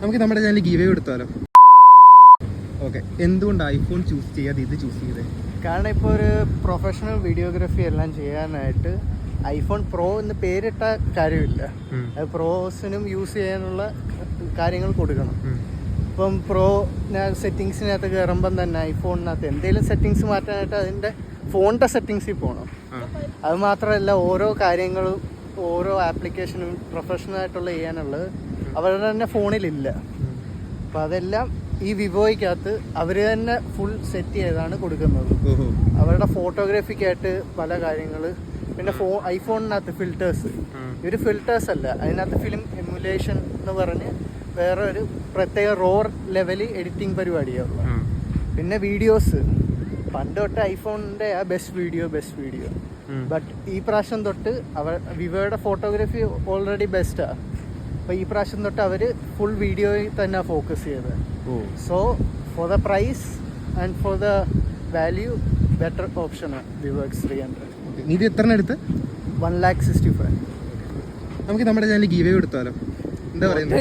നമുക്ക് നമ്മുടെ channel give കൊടുത്താലോ? ഓക്കെ, എന്തുകൊണ്ട് ഐഫോൺ ചൂസ് ചെയ്യാതെ ഇത് ചൂസ് ചെയ്തേ? കാരണം ഇപ്പോൾ ഒരു പ്രൊഫഷണൽ വീഡിയോഗ്രാഫി എല്ലാം ചെയ്യാനായിട്ട് ഐഫോൺ പ്രോ എന്ന് പേരിട്ട കാര്യമില്ല. അത് പ്രോസിനും യൂസ് ചെയ്യാനുള്ള കാര്യങ്ങൾ കൊടുക്കണം. ഇപ്പം പ്രോ സെറ്റിങ്സിനകത്ത് കയറുമ്പം തന്നെ ഐഫോണിനകത്ത് എന്തെങ്കിലും സെറ്റിങ്സ് മാറ്റാനായിട്ട് അതിൻ്റെ ഫോണിൻ്റെ സെറ്റിങ്സിൽ പോകണം. അത് മാത്രമല്ല, ഓരോ കാര്യങ്ങളും ഓരോ ആപ്ലിക്കേഷനും പ്രൊഫഷണലായിട്ടുള്ള ചെയ്യാനുള്ളത് അവരുടെ തന്നെ ഫോണിലില്ല. അപ്പം അതെല്ലാം ഈ വിവോയ്ക്കകത്ത് അവർ തന്നെ ഫുൾ സെറ്റ് ചെയ്താണ് കൊടുക്കുന്നത്. അവരുടെ ഫോട്ടോഗ്രാഫിക്കായിട്ട് പല കാര്യങ്ങൾ. പിന്നെ ഐഫോണിനകത്ത് ഫിൽറ്റേഴ്സ്, ഇവർ ഫിൽറ്റേഴ്സ് അല്ല, അതിനകത്ത് ഫിലിം എമുലേഷൻ എന്ന് പറഞ്ഞ് വേറെ ഒരു പ്രത്യേക റോർ ലെവലിൽ എഡിറ്റിംഗ് പരിപാടിയാണ്. പിന്നെ വീഡിയോസ് പണ്ട് തൊട്ട് ഐഫോണിൻ്റെ ആ ബെസ്റ്റ് വീഡിയോ. ബട്ട് ഈ പ്രാവശ്യം തൊട്ട് വിവോയുടെ ഫോട്ടോഗ്രാഫി ഓൾറെഡി ബെസ്റ്റാണ്. അപ്പോൾ ഈ പ്രാവശ്യം തൊട്ട് അവർ ഫുൾ വീഡിയോയിൽ തന്നെ ഫോക്കസ് ചെയ്തത്. So for the price and for the value better ഓപ്ഷനാണ് വിവോ X300. ഇത് എത്ര എടുത്ത്? 1,65,000. നമുക്ക് നമ്മുടെ ചാനൽ ഗീവ് കൊടുത്താലോ? എന്താ പറയുന്നത്?